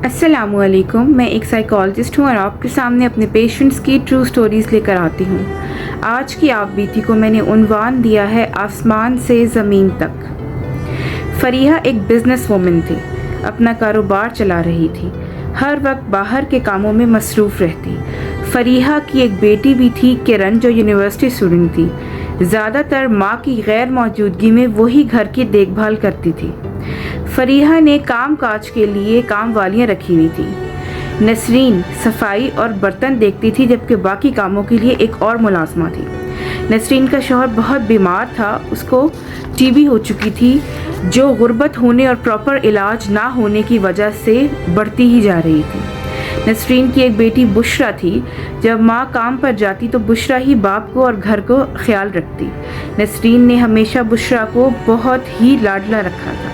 السلام علیکم، میں ایک سائیکالوجسٹ ہوں اور آپ کے سامنے اپنے پیشنٹس کی ٹرو سٹوریز لے کر آتی ہوں۔ آج کی آپ بیتی کو میں نے عنوان دیا ہے آسمان سے زمین تک۔ فریحہ ایک بزنس وومن تھی، اپنا کاروبار چلا رہی تھی، ہر وقت باہر کے کاموں میں مصروف رہتی۔ فریحہ کی ایک بیٹی بھی تھی کرن، جو یونیورسٹی اسٹوڈنٹ تھی۔ زیادہ تر ماں کی غیر موجودگی میں وہی گھر کی دیکھ بھال کرتی تھی۔ فریحہ نے کام کاج کے لیے کام والیاں رکھی ہوئی تھی۔ نسرین صفائی اور برتن دیکھتی تھی، جبکہ باقی کاموں کے لیے ایک اور ملازمہ تھی۔ نسرین کا شوہر بہت بیمار تھا، اس کو ٹی بی ہو چکی تھی، جو غربت ہونے اور پراپر علاج نہ ہونے کی وجہ سے بڑھتی ہی جا رہی تھی۔ نسرین کی ایک بیٹی بشرا تھی۔ جب ماں کام پر جاتی تو بشرا ہی باپ کو اور گھر کو خیال رکھتی۔ نسرین نے ہمیشہ بشرا کو بہت ہی لاڈلا رکھا تھا۔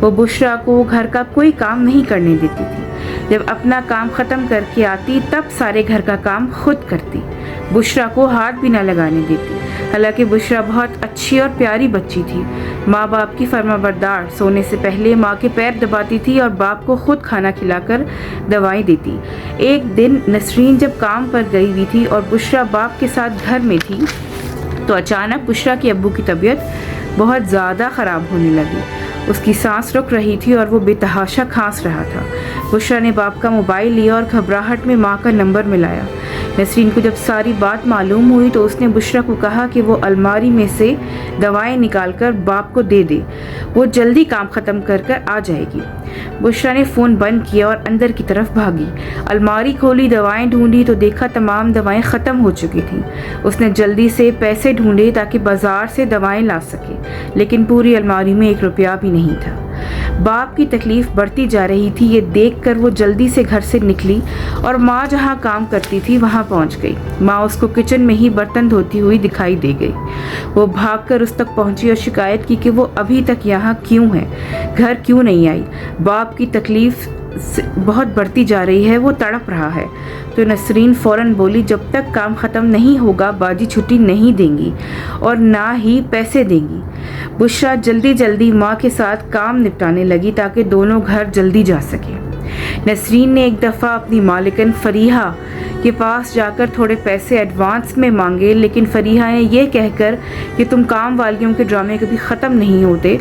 وہ بشرا کو گھر کا کوئی کام نہیں کرنے دیتی تھی۔ جب اپنا کام ختم کر کے آتی تب سارے گھر کا کام خود کرتی، بشرا کو ہاتھ بھی نہ لگانے دیتی۔ حالانکہ بشرا بہت اچھی اور پیاری بچی تھی، ماں باپ کی فرما بردار، سونے سے پہلے ماں کے پیر دباتی تھی اور باپ کو خود کھانا کھلا کر دوائیں دیتی۔ ایک دن نسرین جب کام پر گئی ہوئی تھی اور بشرا باپ کے ساتھ گھر میں تھی تو اچانک بشرا کے ابو کی طبیعت بہت زیادہ خراب ہونے لگی۔ اس کی سانس رک رہی تھی اور وہ بے تحاشا کھانس رہا تھا۔ بشرا نے باپ کا موبائل لیا اور گھبراہٹ میں ماں کا نمبر ملایا۔ نسرین کو جب ساری بات معلوم ہوئی تو اس نے بشرا کو کہا کہ وہ الماری میں سے دوائیں نکال کر باپ کو دے دے، وہ جلدی کام ختم کر آ جائے گی۔ بشرا نے فون بند کیا اور اندر کی طرف بھاگی۔ الماری کھولی، دوائیں ڈھونڈی تو دیکھا تمام دوائیں ختم ہو چکی تھیں۔ اس نے جلدی سے پیسے ڈھونڈے تاکہ بازار سے دوائیں لا سکے، لیکن پوری الماری میں 1 روپیہ بھی نہیں تھا۔ باپ کی تکلیف بڑھتی جا رہی تھی، یہ دیکھ کر وہ جلدی سے گھر سے نکلی اور ماں جہاں کام کرتی تھی وہاں پہنچ گئی۔ ماں اس کو کچن میں ہی برتن دھوتی ہوئی دکھائی دے گئی۔ وہ بھاگ کر اس تک پہنچی اور شکایت کی کہ وہ ابھی تک یہاں کیوں ہے، گھر کیوں نہیں آئی۔ باپ کی تکلیف بہت بڑھتی جا رہی ہے، وہ تڑپ رہا ہے۔ تو نسرین فوراً بولی، جب تک کام ختم نہیں ہوگا باجی چھٹی نہیں دیں گی اور نہ ہی پیسے دیں گی۔ بشرا جلدی ماں کے ساتھ کام نپٹانے لگی تاکہ دونوں گھر جلدی جا سکے۔ نسرین نے ایک دفعہ اپنی مالکن فریحہ کے پاس جا کر تھوڑے پیسے ایڈوانس میں مانگے، لیکن فریحہ نے یہ کہہ کر کہ تم کام والیوں کے ڈرامے کبھی ختم نہیں ہوتے،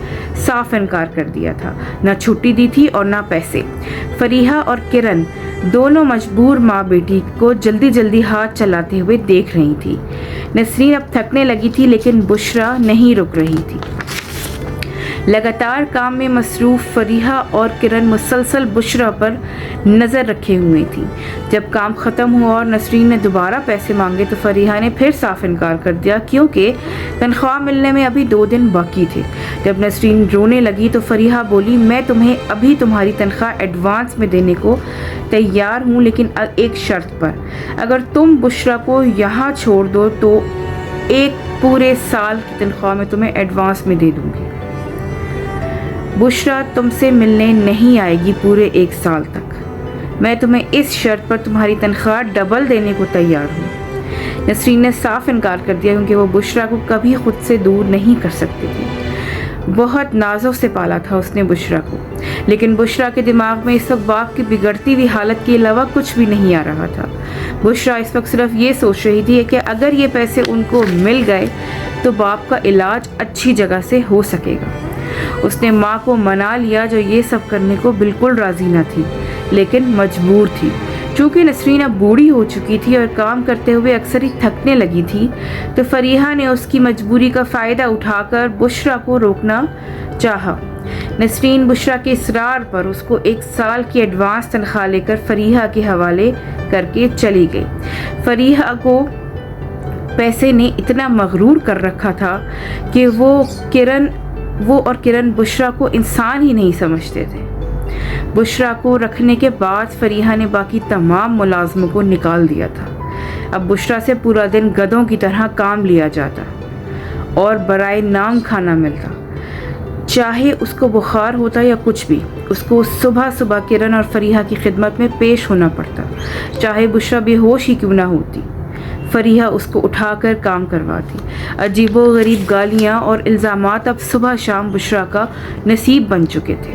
صاف انکار کر دیا تھا۔ نہ چھٹی دی تھی اور نہ پیسے۔ فریحہ اور کرن دونوں مجبور ماں بیٹی کو جلدی ہاتھ چلاتے ہوئے دیکھ رہی تھی۔ نسرین اب تھکنے لگی تھی، لیکن بشرا نہیں رک رہی تھی۔ لگاتار کام میں مصروف فریحہ اور کرن مسلسل بشرا پر نظر رکھے ہوئے تھی۔ جب کام ختم ہوا اور نسرین نے دوبارہ پیسے مانگے تو فریحہ نے پھر صاف انکار کر دیا، کیونکہ تنخواہ ملنے میں ابھی 2 دن باقی تھے۔ جب نسرین رونے لگی تو فریحہ بولی، میں تمہیں ابھی تمہاری تنخواہ ایڈوانس میں دینے کو تیار ہوں، لیکن ایک شرط پر، اگر تم بشرا کو یہاں چھوڑ دو تو 1 پورے سال کی تنخواہ میں تمہیں ایڈوانس میں دے دوں گی۔ بشرا تم سے ملنے نہیں آئے گی پورے 1 سال تک۔ میں تمہیں اس شرط پر تمہاری تنخواہ ڈبل دینے کو تیار ہوں۔ نسرین نے صاف انکار کر دیا، کیونکہ وہ بشرا کو کبھی خود سے دور نہیں کر سکتی تھی۔ بہت نازوں سے پالا تھا اس نے بشرا کو، لیکن بشرا کے دماغ میں اس وقت باپ کی بگڑتی ہوئی حالت کے علاوہ کچھ بھی نہیں آ رہا تھا۔ بشرا اس وقت صرف یہ سوچ رہی تھی کہ اگر یہ پیسے ان کو مل گئے تو باپ کا علاج اچھی جگہ سے ہو سکے گا۔ اس نے ماں کو منا لیا، جو یہ سب کرنے کو بالکل راضی نہ تھی، لیکن مجبور تھی۔ چونکہ نسرین اب بوڑھی ہو چکی تھی اور کام کرتے ہوئے اکثر ہی تھکنے لگی تھی، تو فریحہ نے اس کی مجبوری کا فائدہ اٹھا کر بشرا کو روکنا چاہا۔ نسرین بشرا کے اصرار پر اس کو 1 سال کی ایڈوانس تنخواہ لے کر فریحہ کے حوالے کر کے چلی گئی۔ فریحہ کو پیسے نے اتنا مغرور کر رکھا تھا کہ وہ اور کرن بشرا کو انسان ہی نہیں سمجھتے تھے۔ بشرا کو رکھنے کے بعد فریحہ نے باقی تمام ملازموں کو نکال دیا تھا۔ اب بشرا سے پورا دن گدھوں کی طرح کام لیا جاتا اور برائے نام کھانا ملتا، چاہے اس کو بخار ہوتا یا کچھ بھی۔ اس کو صبح کرن اور فریحہ کی خدمت میں پیش ہونا پڑتا، چاہے بشرا بے ہوش ہی کیوں نہ ہوتی۔ فریحہ اس کو اٹھا کر کام کرواتی۔ عجیب و غریب گالیاں اور الزامات اب صبح شام بشرا کا نصیب بن چکے تھے۔